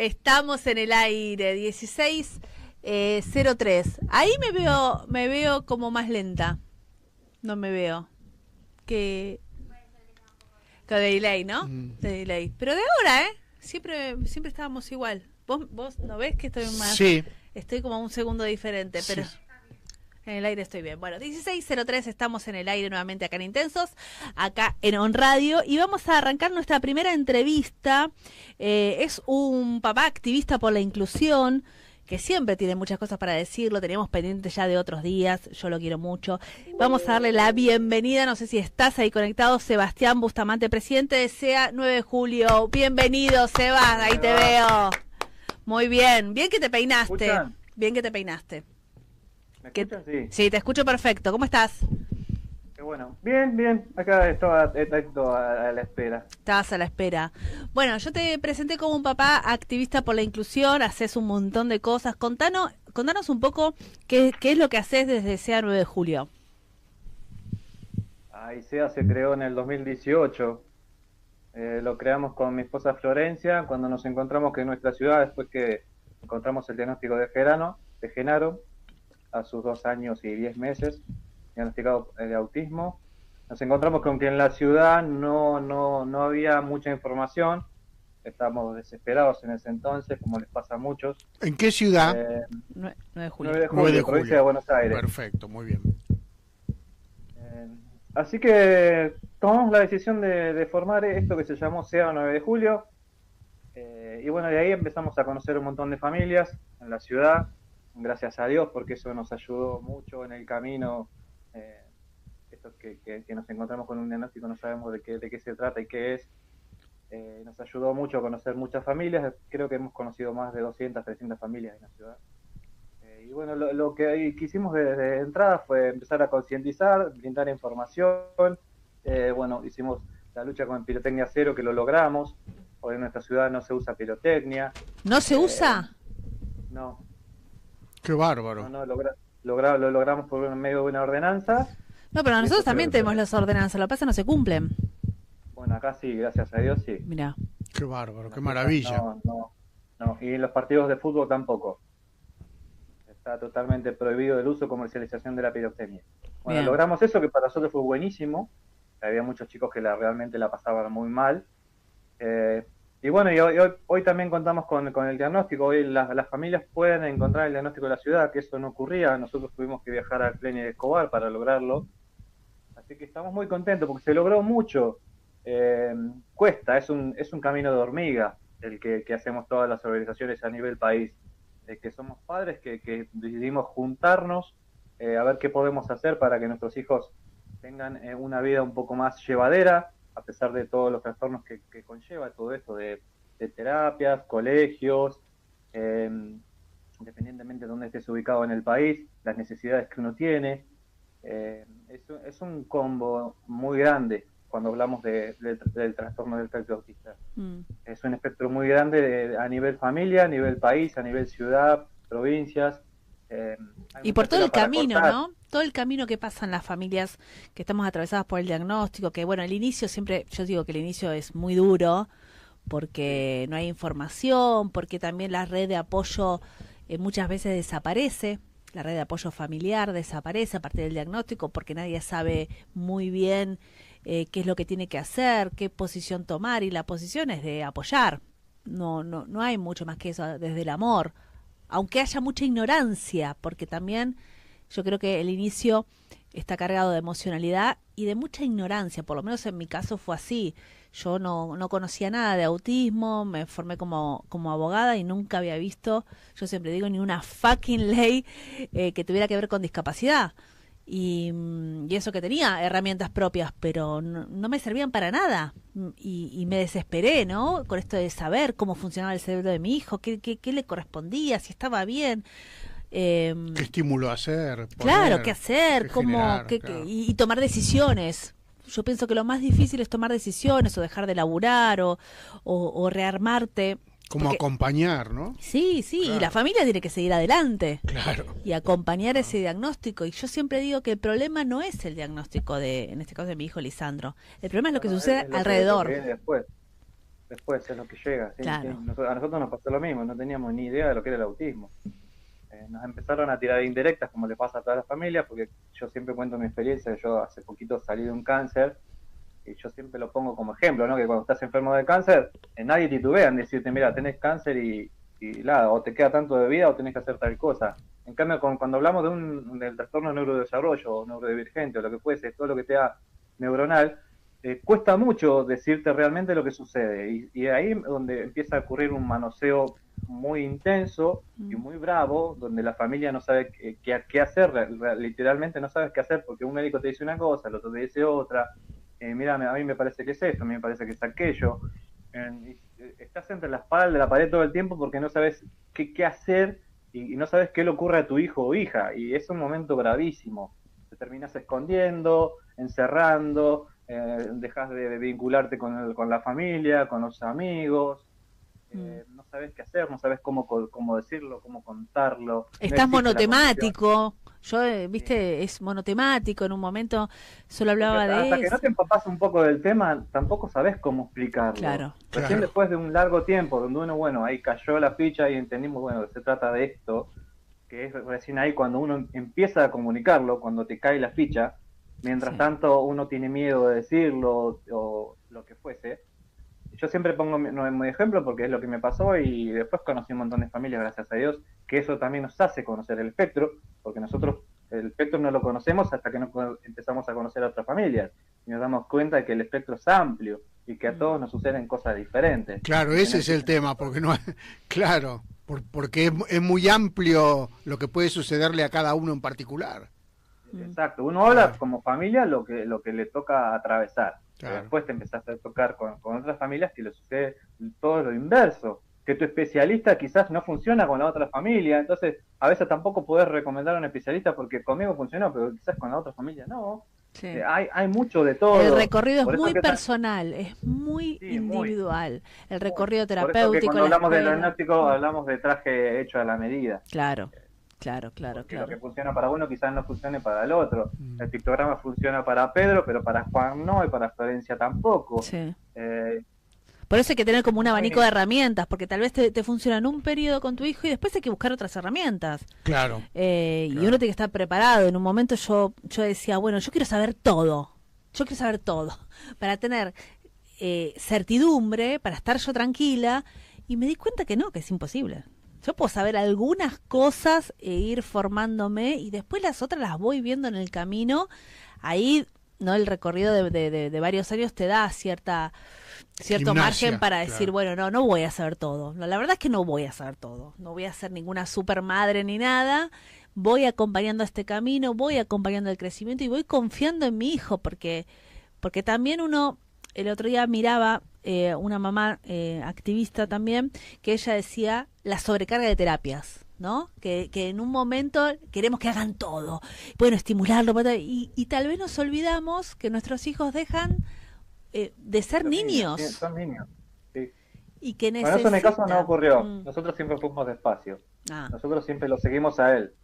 Estamos en el aire, 16:03. Ahí me veo como más lenta. No me veo. Que con delay, ¿no? De delay. Pero de ahora, siempre estábamos igual. ¿Vos no ves que estoy más? Sí. Estoy como un segundo diferente, pero Sí. en el aire estoy bien. Bueno, 16:03, estamos en el aire nuevamente acá en Intensos, acá en On Radio, y vamos a arrancar nuestra primera entrevista. Es un papá activista por la inclusión, que siempre tiene muchas cosas para decir, lo teníamos pendiente ya de otros días, yo lo quiero mucho. Vamos a darle la bienvenida, no sé si estás ahí conectado, Sebastián Bustamante, presidente de SEA 9 de Julio. Bienvenido, Sebas, ahí te veo. Muy bien, bien que te peinaste. ¿Escuchan? Bien que te peinaste. ¿Me escuchan? Sí. Sí, te escucho perfecto. ¿Cómo estás? Qué bueno. Bien. Acá estaba atento a la espera. Estabas a la espera. Bueno, yo te presenté como un papá activista por la inclusión, haces un montón de cosas. Contanos un poco qué es lo que haces desde SEA 9 de Julio. ICEA se creó en el 2018. Lo creamos con mi esposa Florencia cuando nos encontramos que en nuestra ciudad, después que encontramos el diagnóstico de Genaro, a sus 2 años y 10 meses, diagnosticado de autismo, nos encontramos con que en la ciudad no había mucha información. Estábamos desesperados en ese entonces, como les pasa a muchos. ¿En qué ciudad? 9 de Julio. 9 de 9 de provincia julio. de Buenos Aires. Perfecto, muy bien. Así que tomamos la decisión de formar esto que se llamó SEA 9 de Julio. Y bueno, de ahí empezamos a conocer un montón de familias en la ciudad, gracias a Dios, porque eso nos ayudó mucho en el camino. Esto que nos encontramos con un diagnóstico, no sabemos de qué se trata y qué es. Nos ayudó mucho a conocer muchas familias. Creo que hemos conocido más de 200, 300 familias en la ciudad. Y bueno, lo que quisimos desde entrada fue empezar a concientizar, brindar información. Bueno, hicimos la lucha con pirotecnia cero, que lo logramos. Hoy en nuestra ciudad no se usa pirotecnia. ¿No se usa? No. Qué bárbaro. No, lo logramos por medio de una ordenanza. No, pero nosotros Eso también creo que- tenemos las ordenanzas, lo que pasa es que no se cumplen. Bueno, acá sí, gracias a Dios sí. Mirá. Qué bárbaro, qué maravilla. No. Y en los partidos de fútbol tampoco. Está totalmente prohibido el uso y comercialización de la pirotecnia. Bueno, Bien. logramos eso, que para nosotros fue buenísimo. Había muchos chicos que realmente la pasaban muy mal. Y bueno, hoy también contamos con el diagnóstico. Hoy las familias pueden encontrar el diagnóstico de la ciudad, que eso no ocurría. Nosotros tuvimos que viajar al Clínica de Escobar para lograrlo. Así que estamos muy contentos porque se logró mucho. Cuesta, es un camino de hormiga el que hacemos todas las organizaciones a nivel país. Que somos padres que decidimos juntarnos, a ver qué podemos hacer para que nuestros hijos tengan una vida un poco más llevadera, a pesar de todos los trastornos que conlleva todo esto de terapias, colegios, independientemente de dónde estés ubicado en el país, las necesidades que uno tiene. Es un combo muy grande cuando hablamos del trastorno del espectro autista. Es un espectro muy grande a nivel familia, a nivel país, a nivel ciudad, provincias. Y por todo el camino, ¿no? Todo el camino que pasan las familias que estamos atravesadas por el diagnóstico, que bueno, el inicio siempre, yo digo que el inicio es muy duro, porque no hay información, porque también la red de apoyo muchas veces desaparece, la red de apoyo familiar desaparece a partir del diagnóstico, porque nadie sabe muy bien qué es lo que tiene que hacer, qué posición tomar, y la posición es de apoyar. No hay mucho más que eso, desde el amor, aunque haya mucha ignorancia, porque también yo creo que el inicio está cargado de emocionalidad y de mucha ignorancia, por lo menos en mi caso fue así. Yo no conocía nada de autismo, me formé como abogada y nunca había visto, yo siempre digo, ni una fucking ley que tuviera que ver con discapacidad. Y eso que tenía herramientas propias, pero no me servían para nada. Y me desesperé, ¿no? Con esto de saber cómo funcionaba el cerebro de mi hijo, qué le correspondía, si estaba bien. ¿Qué estímulo hacer? Claro, qué hacer, cómo, generar, claro. Y tomar decisiones. Yo pienso que lo más difícil es tomar decisiones o dejar de laburar o rearmarte. Como Porque, acompañar, ¿no? Sí, Claro. y la familia tiene que seguir adelante. Claro. Y acompañar ese diagnóstico. Y yo siempre digo que el problema no es el diagnóstico en este caso de mi hijo Lisandro. El problema es lo que sucede es lo alrededor. que viene después. después es lo que llega. ¿Sí? Claro. ¿Sí? A nosotros nos pasó lo mismo, no teníamos ni idea de lo que era el autismo. Nos empezaron a tirar indirectas, como le pasa a todas las familias, porque yo siempre cuento mi experiencia. Yo hace poquito salí de un cáncer y yo siempre lo pongo como ejemplo, ¿no? Que cuando estás enfermo de cáncer, nadie titubea en decirte, mira, tenés cáncer y nada, o te queda tanto de vida o tenés que hacer tal cosa. En cambio, cuando hablamos del trastorno de neurodesarrollo o neurodivergente o lo que fuese, todo lo que te da neuronal, cuesta mucho decirte realmente lo que sucede. Y ahí es donde empieza a ocurrir un manoseo muy intenso y muy bravo, donde la familia no sabe qué hacer, literalmente no sabes qué hacer, porque un médico te dice una cosa, el otro te dice otra. Mira, a mí me parece que es esto, a mí me parece que es aquello. Estás entre la espalda de la pared todo el tiempo porque no sabes qué hacer y no sabes qué le ocurre a tu hijo o hija. Y es un momento gravísimo. Te terminas escondiendo, encerrando, dejas de vincularte con la familia, con los amigos. No sabes qué hacer, no sabes cómo decirlo, cómo contarlo. Estás monotemático. Yo, viste, es monotemático. En un momento solo hablaba de hasta eso. Que no te empapas un poco del tema, tampoco sabes cómo explicarlo. Claro. Recién después de un largo tiempo, donde uno, bueno, ahí cayó la ficha y entendimos, bueno, se trata de esto, que es recién ahí cuando uno empieza a comunicarlo, cuando te cae la ficha. Mientras tanto, uno tiene miedo de decirlo o lo que fuese. Yo siempre pongo mi ejemplo porque es lo que me pasó y después conocí un montón de familias, gracias a Dios, que eso también nos hace conocer el espectro, porque nosotros el espectro no lo conocemos hasta que no empezamos a conocer a otras familias y nos damos cuenta de que el espectro es amplio y que a todos nos suceden cosas diferentes. Claro, ese es el tema, porque no, claro, porque es muy amplio lo que puede sucederle a cada uno en particular. Exacto, uno habla como familia lo que le toca atravesar. Claro. Después te empezás a tocar con otras familias que le sucede todo lo inverso, que tu especialista quizás no funciona con la otra familia, entonces a veces tampoco podés recomendar a un especialista porque conmigo funcionó, pero quizás con la otra familia no. Sí. Hay mucho de todo. El recorrido es muy personal, es muy individual. El recorrido terapéutico. Por eso que cuando hablamos del diagnóstico hablamos de traje hecho a la medida. Claro. Lo que funciona para uno quizás no funcione para el otro. El pictograma funciona para Pedro, pero para Juan no, y para Florencia tampoco. Sí. Por eso hay que tener como un abanico de herramientas, porque tal vez te funciona en un periodo con tu hijo y después hay que buscar otras herramientas. Claro. Y uno tiene que estar preparado. En un momento yo decía, bueno, yo quiero saber todo. Para tener certidumbre, para estar yo tranquila. Y me di cuenta que no, que es imposible. Yo puedo saber algunas cosas e ir formándome y después las otras las voy viendo en el camino. Ahí, no, el recorrido de varios años te da cierto margen para decir, bueno, no voy a saber todo. No, la verdad es que no voy a saber todo. No voy a ser ninguna super madre ni nada. Voy acompañando este camino, voy acompañando el crecimiento y voy confiando en mi hijo porque también uno, el otro día miraba una mamá activista también, que ella decía la sobrecarga de terapias, ¿no? Que en un momento queremos que hagan todo, bueno, estimularlo, y tal vez nos olvidamos que nuestros hijos dejan de ser niños. Son niños, sí. Y que Bueno, eso en mi caso no ocurrió. Nosotros siempre fuimos despacio. Nosotros siempre lo seguimos a él,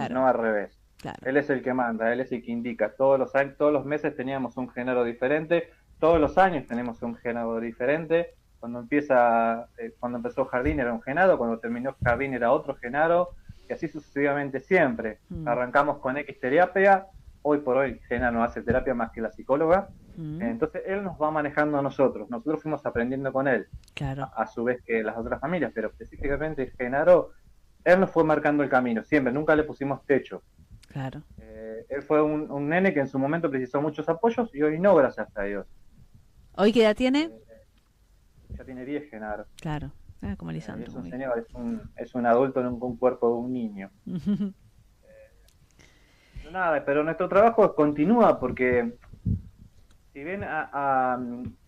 no al revés. Claro. Él es el que manda, él es el que indica. Todos los meses teníamos un género diferente, todos los años tenemos un género diferente. Cuando empezó jardín era un genaro, cuando terminó jardín era otro genaro, y así sucesivamente siempre. Arrancamos con X terapia, hoy por hoy Gena no hace terapia más que la psicóloga, entonces él nos va manejando a nosotros fuimos aprendiendo con él, claro. a su vez que las otras familias, pero específicamente Genaro, él nos fue marcando el camino, siempre, nunca le pusimos techo. Claro. Él fue un nene que en su momento precisó muchos apoyos y hoy no, gracias a Dios. ¿Hoy qué edad tiene? Ya tiene 10, Genaro. Claro, como Lisandro. Es un señor, es un adulto en un cuerpo de un niño. Nada, pero nuestro trabajo continúa porque si bien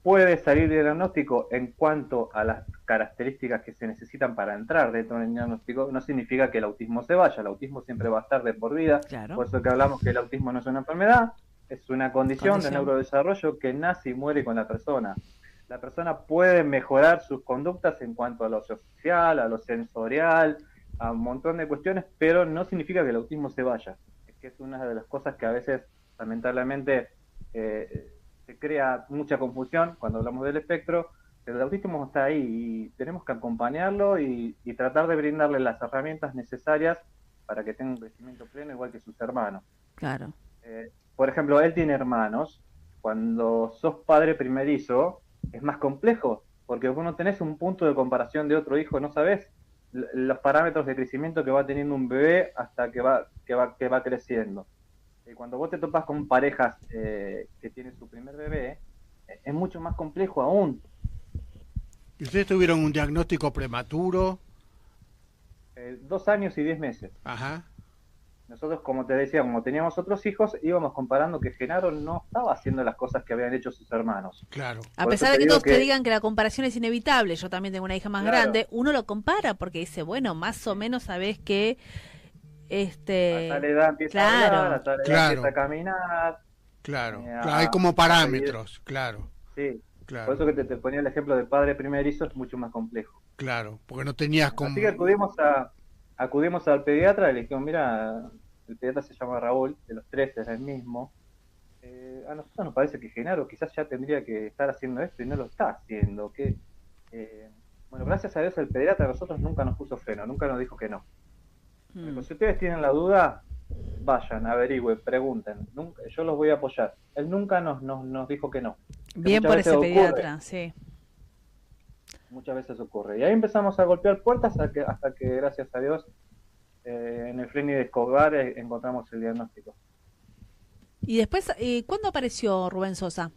puede salir de diagnóstico en cuanto a las características que se necesitan para entrar dentro del diagnóstico, no significa que el autismo se vaya. El autismo siempre va a estar de por vida. Claro. Por eso que hablamos que el autismo no es una enfermedad, es una condición de neurodesarrollo que nace y muere con la persona. La persona puede mejorar sus conductas en cuanto a lo social, a lo sensorial, a un montón de cuestiones, pero no significa que el autismo se vaya. Es que es una de las cosas que a veces, lamentablemente, se crea mucha confusión cuando hablamos del espectro, el autismo está ahí y tenemos que acompañarlo y tratar de brindarle las herramientas necesarias para que tenga un crecimiento pleno igual que sus hermanos. Claro. Por ejemplo, él tiene hermanos. Cuando sos padre primerizo, es más complejo, porque vos no tenés un punto de comparación de otro hijo, no sabés los parámetros de crecimiento que va teniendo un bebé hasta que va creciendo. Cuando vos te topas con parejas que tienen su primer bebé, es mucho más complejo aún. ¿Y ustedes tuvieron un diagnóstico prematuro? 2 años y 10 meses. Ajá. Nosotros, como te decía, como teníamos otros hijos, íbamos comparando que Genaro no estaba haciendo las cosas que habían hecho sus hermanos. Claro. A Por pesar eso de te que digo todos te digan que la comparación es inevitable, yo también tengo una hija más Claro. grande, uno lo compara porque dice, bueno, más o menos sabés que A tal edad empieza a claro, hablar, a tal edad Claro. empieza a caminar. Claro. a- Claro, hay como parámetros, claro, Sí, por claro, eso que te ponía el ejemplo de padre primerizo, es mucho más complejo. claro. Porque no tenías como... Así que acudimos al pediatra y le dijimos, mira, el pediatra se llama Raúl, de los 3 es el mismo. A nosotros nos parece que Genaro quizás ya tendría que estar haciendo esto y no lo está haciendo. Bueno, gracias a Dios el pediatra a nosotros nunca nos puso freno, nunca nos dijo que no. Pero si ustedes tienen la duda, vayan, averigüen, pregunten. Yo los voy a apoyar. Él nunca nos dijo que no. bien muchas por veces ese ocurre. pediatra, sí. Muchas veces ocurre. Y ahí empezamos a golpear puertas hasta que gracias a Dios, en el Freni de Escobar encontramos el diagnóstico. Y después, ¿cuándo apareció Rubén Sosa?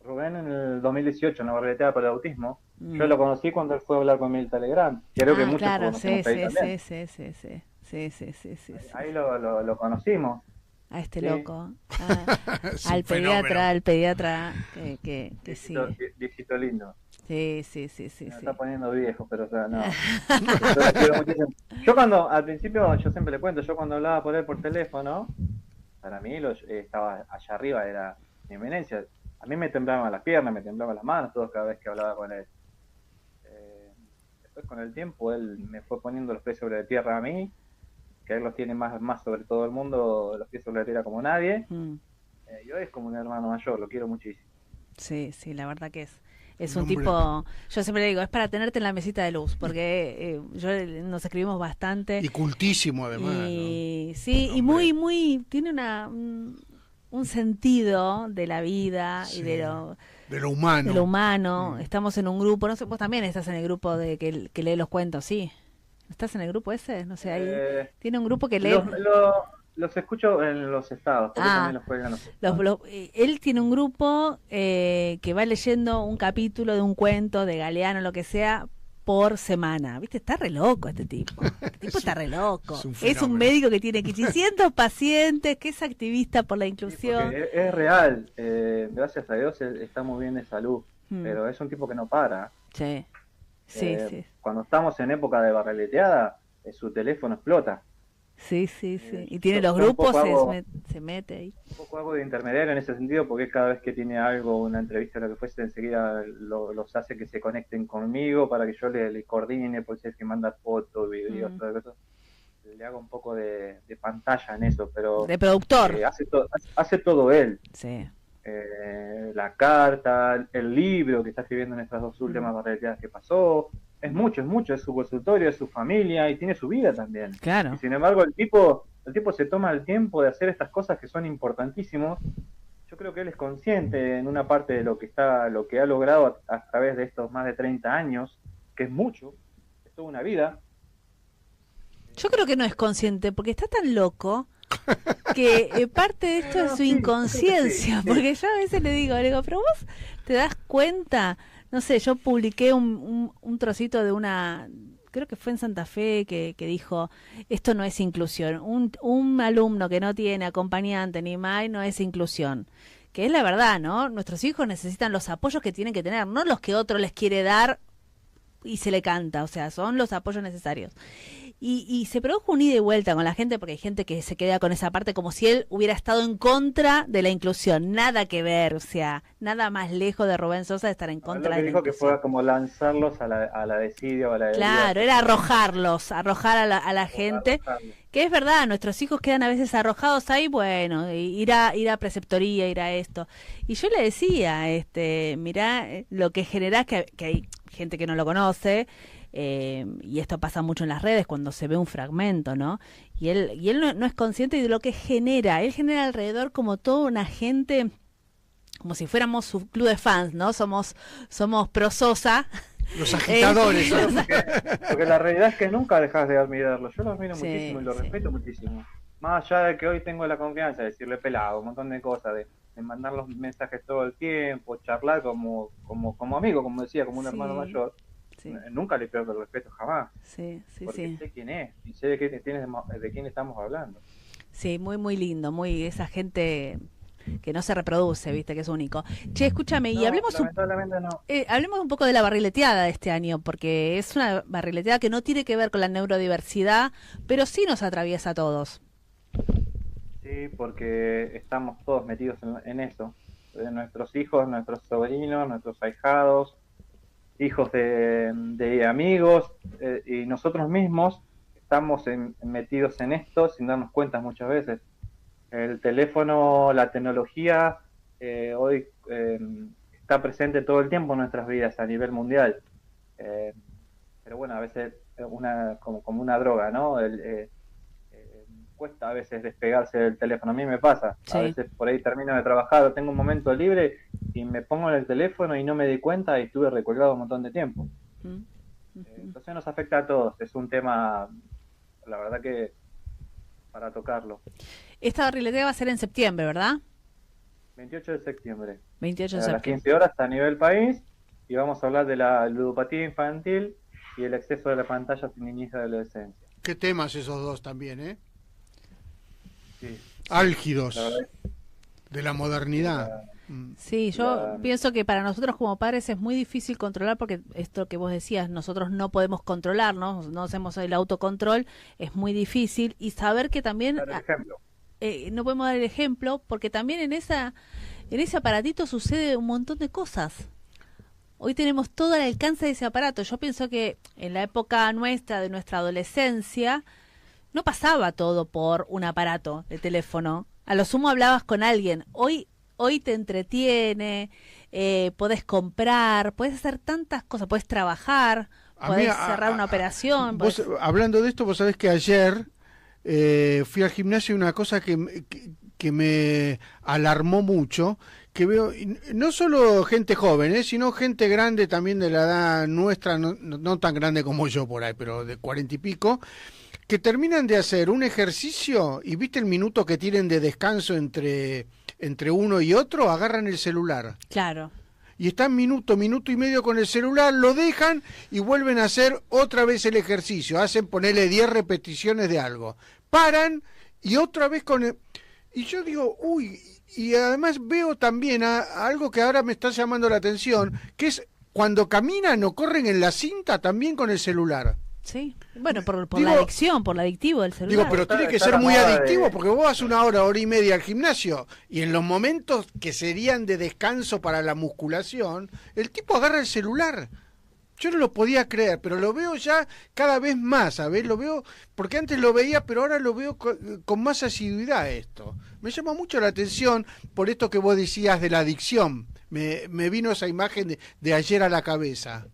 Rubén en el 2018, en la barrileteada por el autismo. Mm. Yo lo conocí cuando él fue a hablar conmigo en el Telegram. Creo que muchos claro, lo conocemos ahí también. sí. Ahí lo conocimos. A este Sí. loco. Es Al un fenómeno. pediatra que sí. Viejito lindo. Sí. Me está poniendo viejo, pero o sea, no. Yo lo quiero muchísimo. Yo al principio, yo siempre le cuento, yo cuando hablaba por él por teléfono, para mí estaba allá arriba, era mi eminencia. A mí me temblaban las piernas, me temblaban las manos, todo cada vez que hablaba con él. Después con el tiempo él me fue poniendo los pies sobre la tierra a mí, que él los tiene más sobre todo el mundo, los pies sobre la tierra como nadie. Y hoy es como un hermano mayor, lo quiero muchísimo. Sí, la verdad que es Un un hombre. tipo, yo siempre le digo, es para tenerte en la mesita de luz, porque nos escribimos bastante. Y cultísimo además, Y ¿no? sí, y Hombre. muy, tiene un sentido de la vida y Sí. de lo De lo humano. Estamos en un grupo, no sé, vos también estás en el grupo de que lee los cuentos, ¿sí? ¿Estás en el grupo ese? No sé, ahí tiene un grupo que lee. Los escucho en los estados, porque también los juegan los estados. Él tiene un grupo que va leyendo un capítulo de un cuento de Galeano, lo que sea, por semana. ¿Viste? Está re loco este tipo. Este tipo está re loco. Es un Es un fenómeno. médico que tiene 600 pacientes, que es activista por la inclusión. Porque es real, gracias a Dios está muy bien de salud, pero es un tipo que no para. Sí. Cuando estamos en época de barreleteada, su teléfono explota. Sí. Y tiene los grupos, se mete ahí. Un poco hago de intermediario en ese sentido, porque cada vez que tiene algo, una entrevista o lo que fuese, enseguida los hace que se conecten conmigo para que yo le coordine, por si es que manda fotos, videos, todo eso. Le hago un poco de pantalla en eso, pero... De productor. Hace todo él. Sí. La carta, el libro que está escribiendo en estas 2 últimas barreleteadas que pasó. Es mucho, es su consultorio, es su familia y tiene su vida también. Claro. Y sin embargo, el tipo se toma el tiempo de hacer estas cosas que son importantísimos. Yo creo que él es consciente en una parte de lo que ha logrado a través de estos más de 30 años, que es mucho, es toda una vida. Yo creo que no es consciente, porque está tan loco que parte de esto es su inconsciencia, porque yo a veces le digo, pero vos te das cuenta, no sé, yo publiqué un trocito de creo que fue en Santa Fe, que dijo, esto no es inclusión, un alumno que no tiene acompañante ni MAI no es inclusión, que es la verdad, ¿no? Nuestros hijos necesitan los apoyos que tienen que tener, no los que otro les quiere dar y se le canta, o sea, son los apoyos necesarios. Y se produjo un ida y vuelta con la gente, porque hay gente que se queda con esa parte como si él hubiera estado en contra de la inclusión. Nada que ver, o sea, nada más lejos de Rubén Sosa de estar en contra de la inclusión. Dijo que fue como lanzarlos a la desidia o a la claro, era arrojar a la gente, que es verdad, nuestros hijos quedan a veces arrojados ahí, bueno, ir a preceptoría, ir a esto. Y yo le decía, mirá, lo que generás, que hay gente que no lo conoce, y esto pasa mucho en las redes cuando se ve un fragmento, ¿no? Y él no es consciente de lo que genera. Él genera alrededor como toda una gente, como si fuéramos su club de fans, ¿no? Somos pro Sosa. Los agitadores. Porque la realidad es que nunca dejas de admirarlo. Yo lo admiro muchísimo y lo respeto muchísimo. Más allá de que hoy tengo la confianza de decirle pelado, un montón de cosas, de mandar los mensajes todo el tiempo, charlar como amigo, como decía, como un hermano mayor. Sí. Nunca le pierdo el respeto, jamás. Porque sé quién es y sé de quién estamos hablando. Sí, muy, muy lindo, esa gente que no se reproduce, viste, que es único. Che, escúchame, y hablemos hablemos un poco de la barrileteada de este año, porque es una barrileteada que no tiene que ver con la neurodiversidad, pero sí nos atraviesa a todos. Sí, porque estamos todos metidos en eso. Nuestros hijos, nuestros sobrinos, nuestros ahijados, hijos de amigos, y nosotros mismos estamos metidos en esto sin darnos cuenta muchas veces. El teléfono, la tecnología, hoy está presente todo el tiempo en nuestras vidas a nivel mundial. Pero bueno, a veces como una droga, ¿no? Cuesta a veces despegarse del teléfono. A mí me pasa. Sí. A veces por ahí termino de trabajar o tengo un momento libre y me pongo en el teléfono y no me di cuenta y estuve recolgado un montón de tiempo. Entonces nos afecta a todos. Es un tema, la verdad que para tocarlo. Esta barriletea va a ser en septiembre, ¿verdad? 28 de septiembre. 28 de septiembre. A las 15 horas a nivel país, y vamos a hablar de la ludopatía infantil y el exceso de la pantalla en niñez y adolescencia. Qué temas esos dos también, ¿eh? Sí. Álgidos de la modernidad. Sí, yo pienso que para nosotros como padres es muy difícil controlar, porque esto que vos decías, nosotros no podemos controlarnos, no hacemos el autocontrol, es muy difícil, y saber que también no podemos dar el ejemplo, porque también en ese aparatito sucede un montón de cosas. Hoy tenemos todo al alcance de ese aparato. Yo pienso que en la época nuestra, de nuestra adolescencia, no pasaba todo por un aparato de teléfono. A lo sumo hablabas con alguien. Hoy te entretiene, podés comprar, podés hacer tantas cosas, podés trabajar, podés cerrar una operación. Hablando de esto, vos sabés que ayer fui al gimnasio y una cosa que me alarmó mucho, que veo no solo gente joven, sino gente grande también de la edad nuestra, no tan grande como yo por ahí, pero de 40 y pico, que terminan de hacer un ejercicio y viste el minuto que tienen de descanso entre uno y otro, agarran el celular. Claro. Y están minuto y medio con el celular, lo dejan y vuelven a hacer otra vez el ejercicio. Hacen ponerle 10 repeticiones de algo. Paran y otra vez con el... Y yo digo, uy, y además veo también algo que ahora me está llamando la atención, que es cuando caminan o corren en la cinta también con el celular. Sí, bueno, por la adicción, por lo adictivo del celular. Digo, pero tiene que ser muy adictivo, porque vos vas una hora y media al gimnasio, y en los momentos que serían de descanso para la musculación, el tipo agarra el celular. Yo no lo podía creer, pero lo veo ya cada vez más, ¿sabés? Lo veo, porque antes lo veía, pero ahora lo veo con más asiduidad esto. Me llama mucho la atención por esto que vos decías de la adicción. Me vino esa imagen de ayer a la cabeza.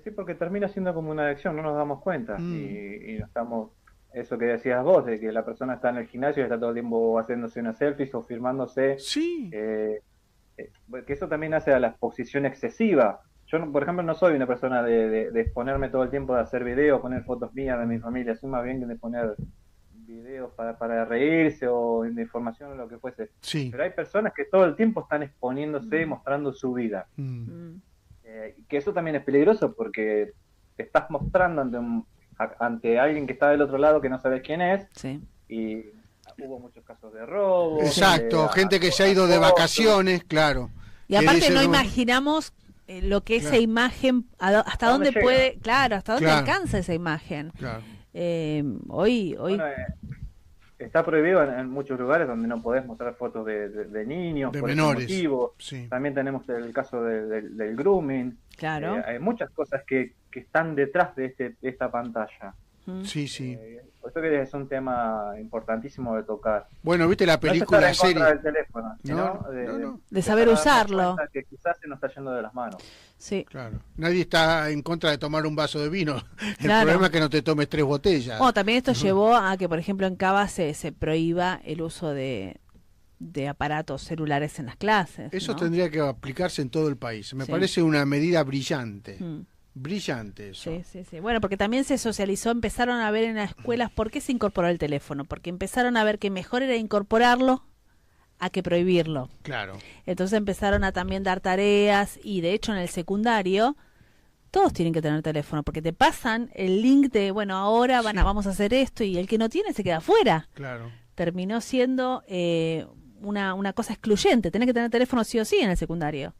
Sí, porque termina siendo como una adicción, no nos damos cuenta. Y no estamos, eso que decías vos, de que la persona está en el gimnasio y está todo el tiempo haciéndose unas selfies o firmándose. Sí. Que eso también hace a la exposición excesiva. Yo, por ejemplo, no soy una persona de exponerme todo el tiempo de hacer videos, poner fotos mías de mi familia, soy más bien de poner videos para reírse o de información o lo que fuese. Sí. Pero hay personas que todo el tiempo están exponiéndose, mostrando su vida. Que eso también es peligroso porque te estás mostrando ante alguien que está del otro lado que no sabes quién es. Sí. Y hubo muchos casos de robo. Exacto, gente que se ha ido de vacaciones, claro. Y aparte no imaginamos lo que esa imagen, hasta dónde puede, hasta dónde alcanza esa imagen. Claro. Hoy Bueno, está prohibido en muchos lugares donde no podés mostrar fotos de niños, De por ese menores. motivo. Sí. También tenemos el caso del grooming. claro. Hay muchas cosas que están detrás de esta pantalla. Mm. Sí, sí. Por eso que es un tema importantísimo de tocar. Bueno, ¿viste la No es estar película en contra serie? del teléfono, sino No. De saber empezar a darnos usarlo. cuenta que quizás se nos está yendo de las manos. Sí. Claro. Nadie está en contra de tomar un vaso de vino. El Claro. problema es que no te tomes 3 botellas. Bueno, también esto llevó a que, por ejemplo, en Cava se prohíba el uso de aparatos celulares en las clases. Eso ¿no? tendría que aplicarse en todo el país. Me Sí. parece una medida brillante. Mm. Brillante eso. Sí, sí, sí. Bueno, porque también se socializó, empezaron a ver en las escuelas por qué se incorporó el teléfono, porque empezaron a ver que mejor era incorporarlo a que prohibirlo. Claro. Entonces empezaron a también dar tareas y de hecho en el secundario todos tienen que tener teléfono porque te pasan el link de, bueno, ahora vamos a hacer esto y el que no tiene se queda afuera. Claro. Terminó siendo una cosa excluyente, tenés que tener teléfono sí o sí en el secundario.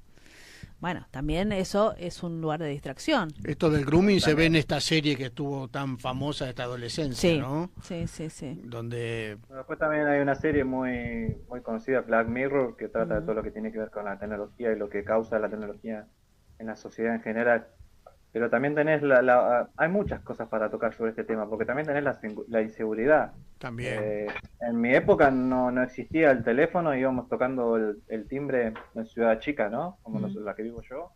Bueno, también eso es un lugar de distracción. Esto del grooming se ve en esta serie que estuvo tan famosa de esta adolescencia, Sí, ¿no? sí, sí, sí. Donde Después también hay una serie muy conocida, Black Mirror, que trata de todo lo que tiene que ver con la tecnología y lo que causa la tecnología en la sociedad en general. Pero también tenés hay muchas cosas para tocar sobre este tema, porque también tenés la inseguridad. también. En mi época no existía el teléfono, íbamos tocando el timbre en Ciudad Chica, ¿no? Como la que vivo yo.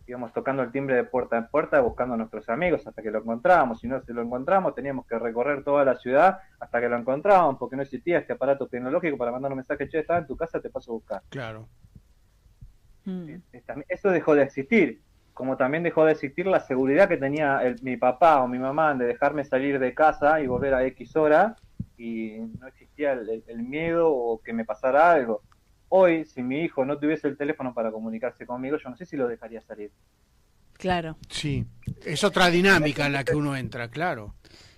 Íbamos tocando el timbre de puerta en puerta buscando a nuestros amigos hasta que lo encontrábamos. Si no se lo encontramos, teníamos que recorrer toda la ciudad hasta que lo encontrábamos, porque no existía este aparato tecnológico para mandar un mensaje: che, estaba en tu casa, te paso a buscar. Claro. Eso dejó de existir. Como también dejó de existir la seguridad que tenía mi papá o mi mamá de dejarme salir de casa y volver a X hora, y no existía el miedo o que me pasara algo. Hoy, si mi hijo no tuviese el teléfono para comunicarse conmigo, yo no sé si lo dejaría salir. Claro. Sí. Es otra dinámica en la que uno entra, claro.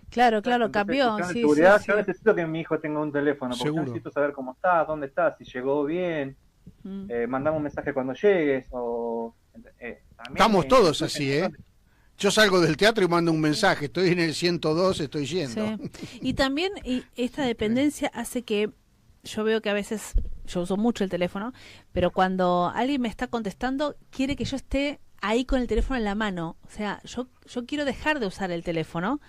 Claro, Entonces, cambió. cuestión de Sí, seguridad, sí, yo sí. necesito que mi hijo tenga un teléfono, porque yo Seguro. necesito saber cómo está, dónde está, si llegó bien, mandame un mensaje cuando llegues, o... Estamos todos así, ¿eh? Yo salgo del teatro y mando un mensaje, estoy en el 102, estoy yendo. Sí. Y también esta dependencia hace que yo veo que a veces yo uso mucho el teléfono, pero cuando alguien me está contestando quiere que yo esté ahí con el teléfono en la mano. O sea, yo quiero dejar de usar el teléfono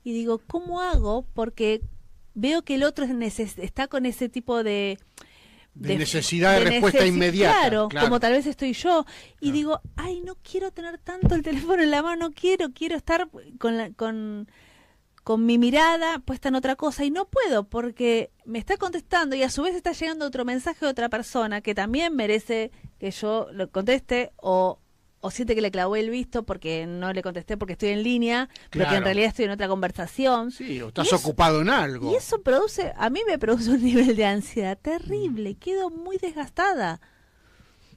y digo, ¿cómo hago? Porque veo que el otro está con ese tipo de necesidad de respuesta inmediata. Claro, como tal vez estoy yo. Y digo, ay, no quiero tener tanto el teléfono en la mano, quiero estar con mi mirada puesta en otra cosa y no puedo porque me está contestando y a su vez está llegando otro mensaje de otra persona que también merece que yo lo conteste o siente que le clavó el visto porque no le contesté porque estoy en línea, pero que en realidad estoy en otra conversación. Sí, o estás ocupado en algo. Y eso a mí me produce un nivel de ansiedad terrible, quedo muy desgastada.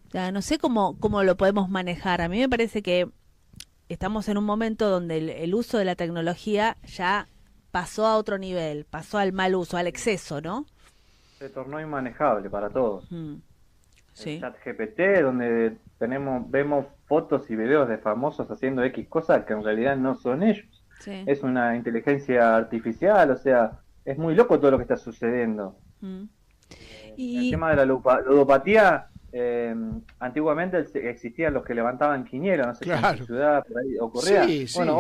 O sea, no sé cómo lo podemos manejar. A mí me parece que estamos en un momento donde el uso de la tecnología ya pasó a otro nivel, pasó al mal uso, al exceso, ¿no? Se tornó inmanejable para todos. Sí. El ChatGPT, donde vemos fotos y videos de famosos haciendo X cosas que en realidad no son ellos. Sí. Es una inteligencia artificial, o sea, es muy loco todo lo que está sucediendo. El tema de la ludopatía, antiguamente existían los que levantaban quiniela, no sé si en tu ciudad por ahí ocurría. Sí, bueno,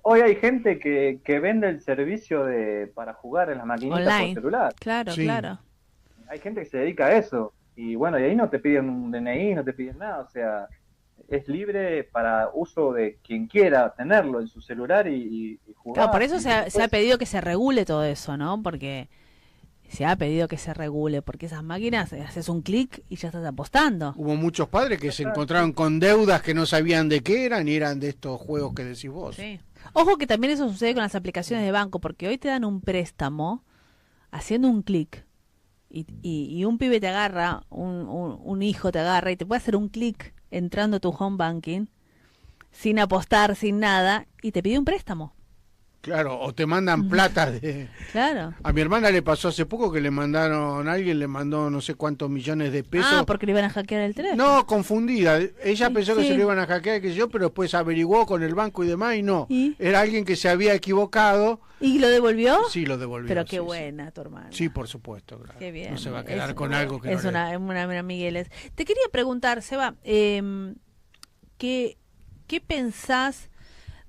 hoy hay gente que vende el servicio para jugar en las maquinitas online, por celular. Claro, claro. Hay gente que se dedica a eso. Y bueno, y ahí no te piden un DNI, no te piden nada, o sea, es libre para uso de quien quiera tenerlo en su celular y jugar. Claro, por eso se ha pedido que se regule todo eso, ¿no? Porque se ha pedido que se regule, porque esas máquinas haces un clic y ya estás apostando. Hubo muchos padres que se encontraron con deudas que no sabían de qué eran y eran de estos juegos que decís vos. Sí. Ojo que también eso sucede con las aplicaciones de banco, porque hoy te dan un préstamo haciendo un clic. Y un pibe te agarra, un hijo te agarra y te puede hacer un clic entrando a tu home banking sin apostar, sin nada, y te pide un préstamo. Claro, o te mandan plata de... Claro. A mi hermana le pasó hace poco que alguien le mandó no sé cuántos millones de pesos. Ah, porque le iban a hackear el teléfono. No, confundida. Ella Sí, pensó que sí. se lo iban a hackear, qué sé yo, pero después averiguó con el banco y demás y no. ¿Y? Era alguien que se había equivocado. ¿Y lo devolvió? Sí, lo devolvió. Pero qué sí, buena tu hermana. Sí, por supuesto. Claro. Qué bien. No se va a quedar con Es- algo que es no le... una Migueles. Te quería preguntar, Seba, ¿qué pensás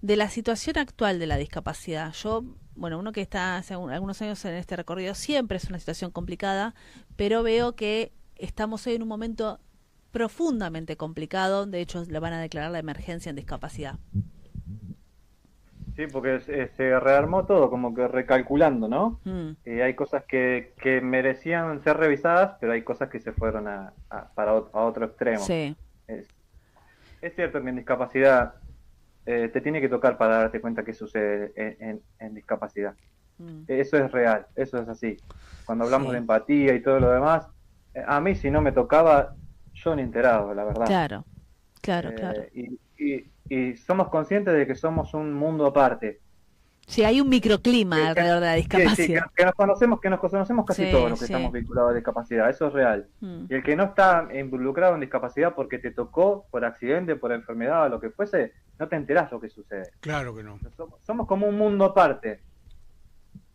de la situación actual de la discapacidad? Yo, bueno, uno que está hace algunos años en este recorrido, siempre es una situación complicada, pero veo que estamos hoy en un momento profundamente complicado. De hecho, le van a declarar la emergencia en discapacidad. Sí, porque se rearmó todo, como que recalculando, ¿no? Mm, Hay cosas que merecían ser revisadas, pero hay cosas que se fueron a otro extremo. sí. Es, es cierto que en discapacidad te tiene que tocar para darte cuenta qué sucede en discapacidad. Mm, Eso es real, eso es así. Cuando hablamos sí. de empatía y todo lo demás, a mí si no me tocaba, yo ni enterado, la verdad. Claro, claro. Y somos conscientes de que somos un mundo aparte. Sí, hay un microclima alrededor de la Sí, discapacidad. que nos conocemos casi Sí, todos los que sí. estamos vinculados a discapacidad, eso es real. Mm, Y el que no está involucrado en discapacidad porque te tocó por accidente, por enfermedad o lo que fuese, no te enterás lo que sucede. Claro que no. Somos como un mundo aparte.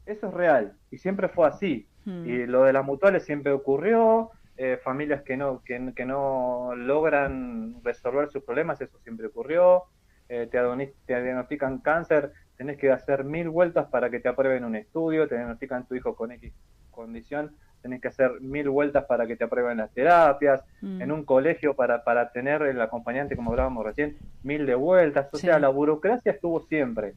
Eso es real y siempre fue así. mm, Y lo de las mutuales siempre ocurrió, familias que no logran resolver sus problemas, eso siempre ocurrió. Te diagnostican cáncer, tenés que hacer 1000 vueltas para que te aprueben un estudio, te diagnostican tu hijo con X condición, tenés que hacer 1000 vueltas para que te aprueben las terapias, mm. en un colegio para tener el acompañante, como hablábamos recién, 1000 de vueltas, o Sí. sea, la burocracia estuvo siempre.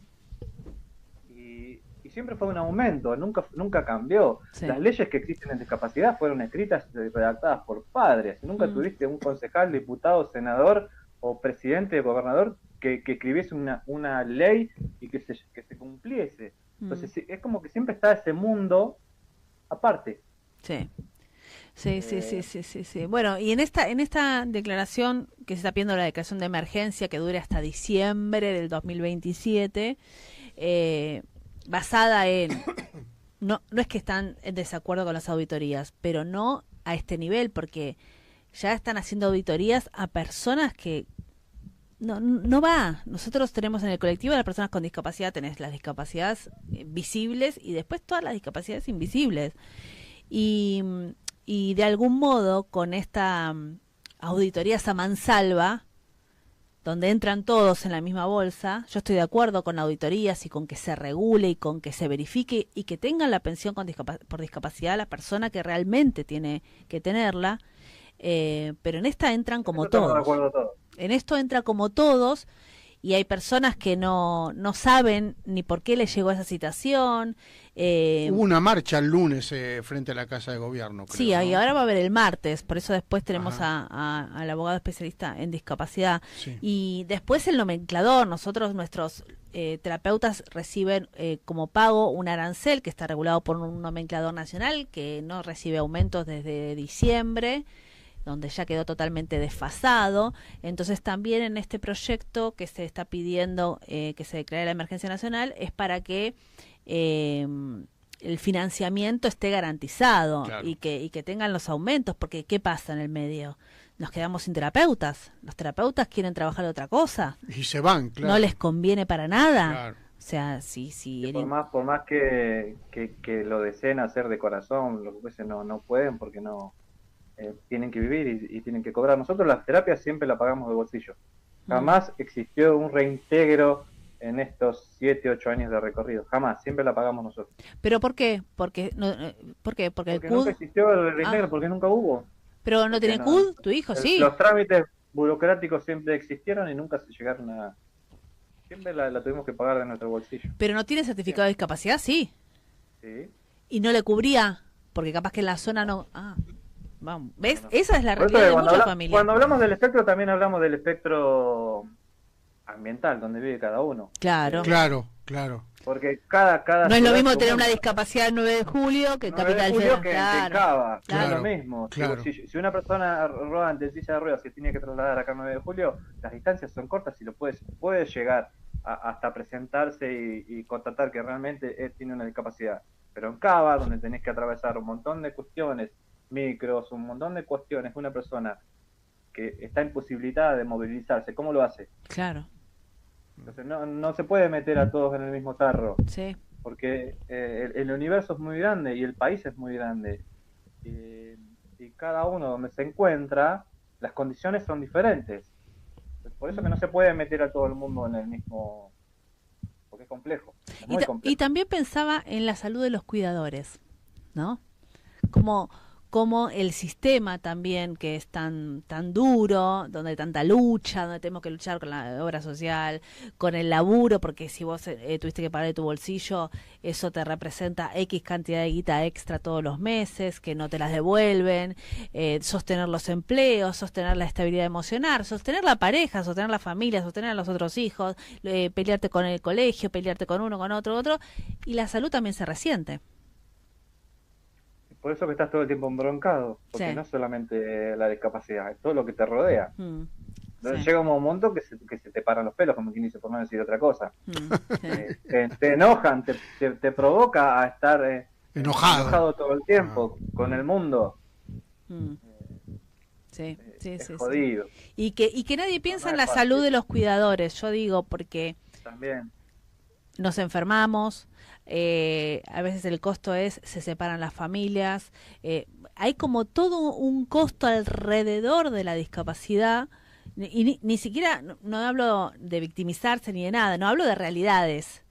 Y siempre fue un aumento, nunca cambió. Sí. Las leyes que existen en discapacidad fueron escritas y redactadas por padres. Nunca Mm. tuviste un concejal, diputado, senador o presidente, gobernador que escribiese una ley y que se cumpliese. Entonces es como que siempre está ese mundo aparte. Sí. Sí. Bueno, y en esta declaración que se está pidiendo, la declaración de emergencia que dure hasta diciembre del 2027, basada en no es que están en desacuerdo con las auditorías, pero no a este nivel, porque ya están haciendo auditorías a personas que no va. Nosotros tenemos en el colectivo de las personas con discapacidad, tenés las discapacidades visibles y después todas las discapacidades invisibles. Y de algún modo con esta auditoría a mansalva, donde entran todos en la misma bolsa, yo estoy de acuerdo con auditorías y con que se regule y con que se verifique y que tengan la pensión por discapacidad la persona que realmente tiene que tenerla, pero en esta entran como Estamos de todos. acuerdo todos. En esto entra como todos y hay personas que no saben ni por qué les llegó esa citación. Hubo una marcha el lunes frente a la Casa de Gobierno. Creo, Sí, y ¿no? ahora va a haber el martes, por eso después tenemos al abogado especialista en discapacidad. Sí. Y después el nomenclador, nuestros terapeutas reciben como pago un arancel que está regulado por un nomenclador nacional que no recibe aumentos desde diciembre, donde ya quedó totalmente desfasado. Entonces también en este proyecto que se está pidiendo que se declare la emergencia nacional es para que el financiamiento esté garantizado. Claro. y que tengan los aumentos, porque ¿qué pasa en el medio? Nos quedamos sin terapeutas. Los terapeutas quieren trabajar de otra cosa. Y se van, claro. No les conviene para nada. Claro. O sea, sí. Por más que lo deseen hacer de corazón, los jueces no pueden porque no tienen que vivir y tienen que cobrar. Nosotros las terapias siempre la pagamos de bolsillo. Jamás existió un reintegro en estos 7, 8 años de recorrido. Jamás, siempre la pagamos nosotros. ¿Pero por qué? Porque el Porque CUD... nunca existió el reintegro, porque nunca hubo. ¿Pero no tiene no. CUD? ¿Tu hijo? Sí. Los trámites burocráticos siempre existieron y nunca se llegaron a... Siempre la tuvimos que pagar de nuestro bolsillo. ¿Pero no tiene certificado de discapacidad? Sí. Sí. ¿Y no le cubría? Porque capaz que en la zona no... Vamos. ¿Ves? Bueno. Esa es la Por eso realidad de cuando muchas familias. Cuando hablamos del espectro, también hablamos del espectro ambiental, donde vive cada uno. Claro. Claro. Porque cada No es lo ciudad mismo su tener una mundo. discapacidad el 9 de julio que 9 de Capital julio Federal. que Claro. en Cava, Claro. no es lo mismo. Claro. Si una persona rodante en silla de ruedas se tiene que trasladar acá al 9 de julio, las distancias son cortas y lo puedes llegar hasta presentarse y constatar que realmente tiene una discapacidad. Pero en Cava, donde tenés que atravesar un montón de cuestiones, micros, un montón de cuestiones, una persona que está imposibilitada de movilizarse, ¿cómo lo hace? Claro. Entonces no se puede meter a todos en el mismo tarro, Sí. porque el universo es muy grande y el país es muy grande. Y cada uno donde se encuentra, las condiciones son diferentes. Por eso que no se puede meter a todo el mundo en el mismo, porque es complejo, es muy complejo. Y también pensaba en la salud de los cuidadores, ¿no? Como el sistema también, que es tan duro, donde hay tanta lucha, donde tenemos que luchar con la obra social, con el laburo, porque si vos tuviste que pagar de tu bolsillo, eso te representa X cantidad de guita extra todos los meses, que no te las devuelven, sostener los empleos, sostener la estabilidad emocional, sostener la pareja, sostener la familia, sostener a los otros hijos, pelearte con el colegio, pelearte con uno, con otro, y la salud también se resiente. Por eso que estás todo el tiempo embroncado, porque Sí. no es solamente la discapacidad, es todo lo que te rodea. Entonces Sí. llega un momento que se te paran los pelos, como quien dice, por no decir otra cosa. Sí. Te enojan, te provoca a estar enojado todo el tiempo con el mundo. Sí, Es jodido. Y que nadie piensa en la fácil. salud de los cuidadores, yo digo, porque También. nos enfermamos, a veces el costo se separan las familias, hay como todo un costo alrededor de la discapacidad, y ni siquiera, no hablo de victimizarse ni de nada, no hablo de realidades.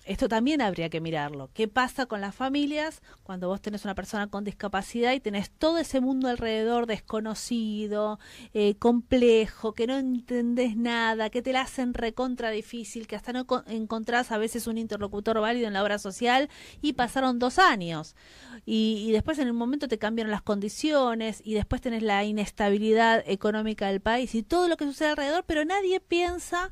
Esto también habría que mirarlo. ¿Qué pasa con las familias cuando vos tenés una persona con discapacidad y tenés todo ese mundo alrededor desconocido, complejo, que no entendés nada, que te la hacen recontra difícil, que hasta no encontrás a veces un interlocutor válido en la obra social y pasaron 2 años? Y después en el momento te cambiaron las condiciones y después tenés la inestabilidad económica del país y todo lo que sucede alrededor, pero nadie piensa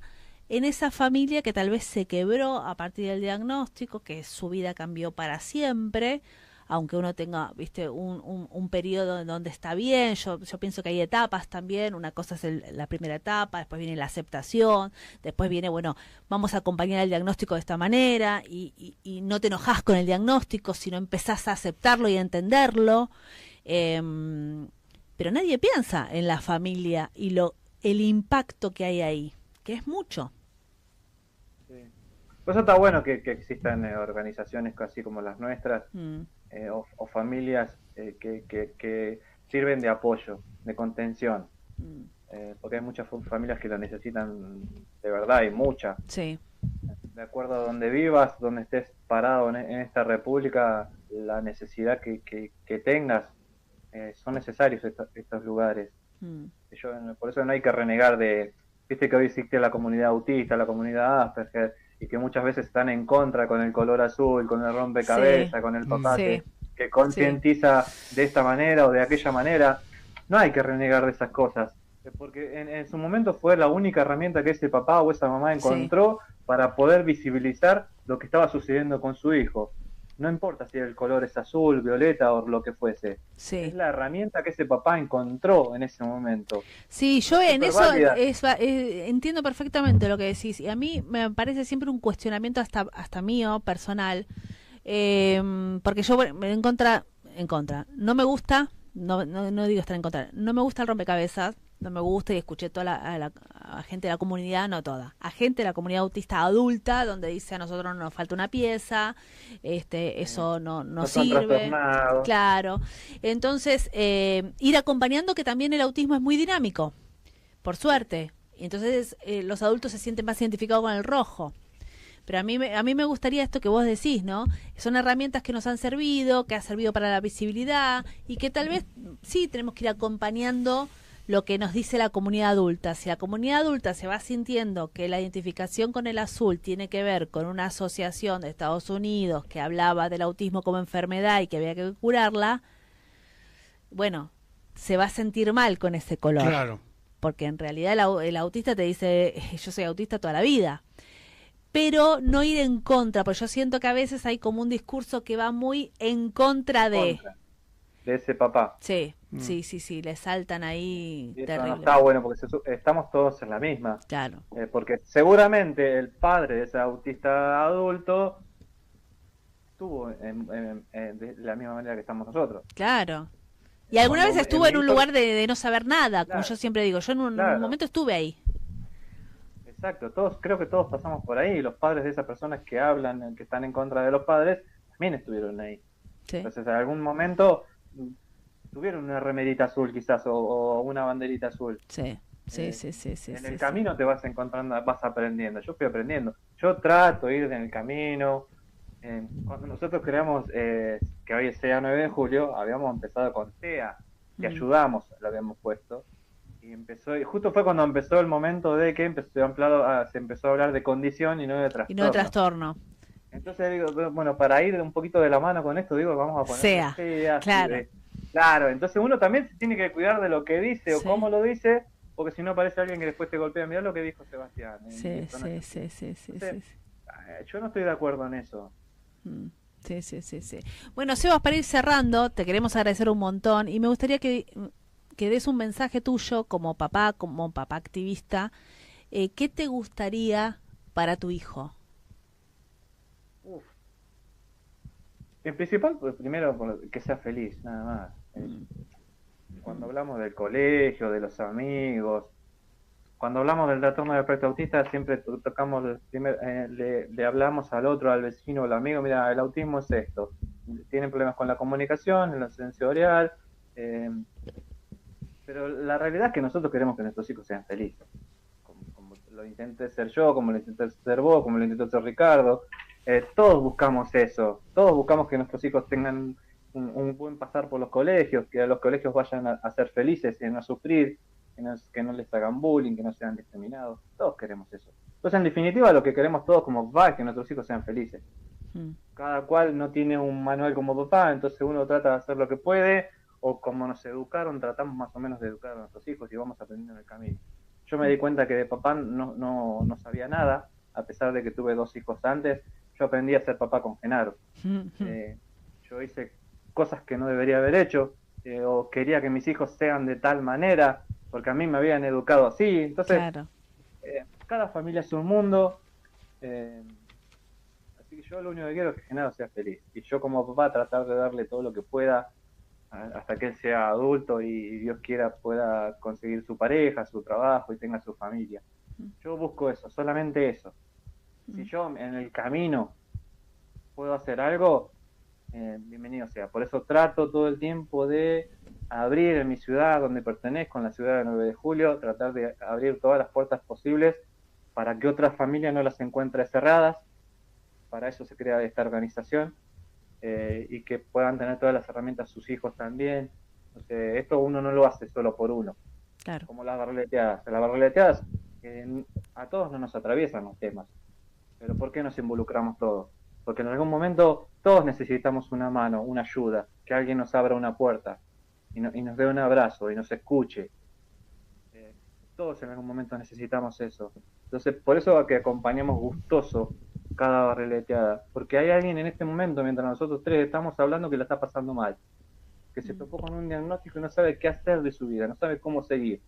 en esa familia que tal vez se quebró a partir del diagnóstico, que su vida cambió para siempre, aunque uno tenga, viste, un periodo en donde está bien. Yo pienso que hay etapas también. Una cosa es la primera etapa, después viene la aceptación, después viene, bueno, vamos a acompañar el diagnóstico de esta manera, y no te enojas con el diagnóstico, sino empezás a aceptarlo y a entenderlo. Pero nadie piensa en la familia y el impacto que hay ahí, que es mucho. Sí. Pues está bueno que existan organizaciones así como las nuestras, o familias que sirven de apoyo, de contención, porque hay muchas familias que lo necesitan de verdad, y muchas. Sí. De acuerdo a donde vivas, donde estés parado en esta república, la necesidad que tengas, son necesarios estos lugares. Por eso no hay que renegar de... Viste que hoy existe la comunidad autista, la comunidad Asperger, y que muchas veces están en contra con el color azul, con el rompecabezas, con el papá que concientiza de esta manera o de aquella manera. No hay que renegar de esas cosas, porque en su momento fue la única herramienta que ese papá o esa mamá encontró para poder visibilizar lo que estaba sucediendo con su hijo. No importa si el color es azul, violeta o lo que fuese. Sí. Es la herramienta que ese papá encontró en ese momento. Sí, yo en eso entiendo perfectamente lo que decís. Y a mí me parece siempre un cuestionamiento hasta mío, personal. Porque yo en contra, no me gusta, no digo estar en contra, no me gusta el rompecabezas. No me gusta, y escuché a la gente de la comunidad, no toda, a gente de la comunidad autista adulta, donde dice: a nosotros nos falta una pieza, eso no sirve. Claro. Entonces, ir acompañando, que también el autismo es muy dinámico, por suerte. Entonces, los adultos se sienten más identificados con el rojo. Pero a mí me gustaría esto que vos decís, ¿no? Son herramientas que nos han servido, que ha servido para la visibilidad, y que tal vez sí tenemos que ir acompañando lo que nos dice la comunidad adulta. Si la comunidad adulta se va sintiendo que la identificación con el azul tiene que ver con una asociación de Estados Unidos que hablaba del autismo como enfermedad y que había que curarla, bueno, se va a sentir mal con ese color. Claro. Porque en realidad el autista te dice: yo soy autista toda la vida. Pero no ir en contra, porque yo siento que a veces hay como un discurso que va muy en contra de... de ese papá. Sí, sí, le saltan ahí. Y eso terrible. no está bueno porque estamos todos en la misma. Claro. Porque seguramente el padre de ese autista adulto estuvo de la misma manera que estamos nosotros. Claro. Y alguna vez estuvo en un lugar de no saber nada, como Claro, yo siempre digo. Yo en un momento estuve ahí. Exacto, creo que todos pasamos por ahí. Los padres de esas personas que hablan, que están en contra de los padres, también estuvieron ahí. Sí. Entonces, en algún momento tuvieron una remerita azul quizás o una banderita azul. Sí. Sí. En el camino te vas encontrando, vas aprendiendo. Yo fui aprendiendo. Yo trato de ir en el camino. Cuando nosotros creamos que hoy es SEA 9 de julio, habíamos empezado con SEA, que ayudamos, lo habíamos puesto. Y justo fue cuando empezó el momento de que se empezó a hablar de condición y no de trastorno. Y no de trastorno. Entonces digo, bueno, para ir un poquito de la mano con esto, digo, vamos a poner SEA, claro. Claro, entonces uno también se tiene que cuidar de lo que dice o cómo lo dice, porque si no aparece alguien que después te golpea. Mirá lo que dijo Sebastián. Sí. Yo no estoy de acuerdo en eso. Sí. Bueno, Sebas, para ir cerrando, te queremos agradecer un montón y me gustaría que des un mensaje tuyo como papá activista. ¿Qué te gustaría para tu hijo? En principal, pues, primero que sea feliz, nada más. Cuando hablamos del colegio, de los amigos, cuando hablamos del trastorno del espectro autista, siempre tocamos le hablamos al otro, al vecino, al amigo, mira, el autismo es esto. Tienen problemas con la comunicación, en lo sensorial, pero la realidad es que nosotros queremos que nuestros hijos sean felices. Como lo intenté ser yo, como lo intenté ser vos, como lo intentó ser Ricardo. Todos buscamos eso. Todos buscamos que nuestros hijos tengan un buen pasar por los colegios, que a los colegios vayan a ser felices y a no sufrir, que no les hagan bullying, que no sean discriminados. Todos queremos eso. Entonces, en definitiva, lo que queremos todos como papá es que nuestros hijos sean felices. Cada cual no tiene un manual como papá, entonces uno trata de hacer lo que puede, o como nos educaron, tratamos más o menos de educar a nuestros hijos y vamos aprendiendo en el camino. Yo me di cuenta que de papá no sabía nada, a pesar de que tuve 2 hijos antes. Yo aprendí a ser papá con Genaro. Yo hice cosas que no debería haber hecho, o quería que mis hijos sean de tal manera, porque a mí me habían educado así. Entonces, claro. Cada familia es un mundo. Así que yo lo único que quiero es que Genaro sea feliz. Y yo como papá tratar de darle todo lo que pueda hasta que él sea adulto y Dios quiera pueda conseguir su pareja, su trabajo y tenga su familia. Yo busco eso, solamente eso. Si yo en el camino puedo hacer algo, bienvenido sea. Por eso trato todo el tiempo de abrir en mi ciudad donde pertenezco, en la ciudad de 9 de julio, tratar de abrir todas las puertas posibles para que otras familias no las encuentre cerradas. Para eso se crea esta organización, y que puedan tener todas las herramientas sus hijos también. Entonces, esto uno no lo hace solo por uno. Claro. Como las barrileteadas. Las barrileteadas a todos no nos atraviesan los temas. Pero ¿por qué nos involucramos todos? Porque en algún momento todos necesitamos una mano, una ayuda, que alguien nos abra una puerta y nos dé un abrazo y nos escuche. Todos en algún momento necesitamos eso. Entonces, por eso que acompañamos gustoso cada barrileteada, porque hay alguien en este momento, mientras nosotros 3 estamos hablando, que la está pasando mal, que se topó con un diagnóstico y no sabe qué hacer de su vida, no sabe cómo seguir.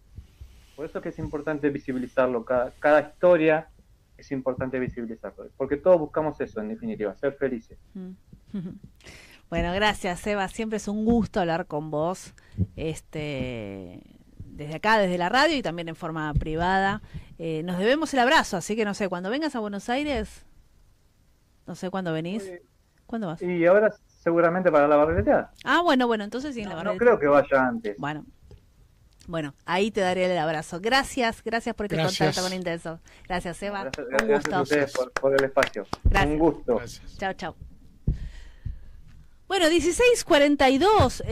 Por eso que es importante visibilizarlo, cada historia es importante visibilizarlo, porque todos buscamos eso, en definitiva, ser felices. Bueno, gracias, Seba, siempre es un gusto hablar con vos, desde acá, desde la radio y también en forma privada. Nos debemos el abrazo, así que no sé, cuando vengas a Buenos Aires, no sé cuándo venís. ¿Cuándo vas? Y ahora seguramente para la barrileteada. Ah, bueno, entonces sí, en la barrileteada. No creo que vaya antes. Bueno, ahí te daré el abrazo. Gracias por este contacto con Intenso. Gracias, Seba. Un gusto. Gracias a ustedes por el espacio. Gracias. Un gusto. Chao. Bueno, 16:42.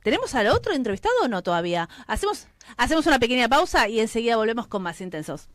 ¿Tenemos al otro entrevistado o no todavía? Hacemos una pequeña pausa y enseguida volvemos con más Intensos.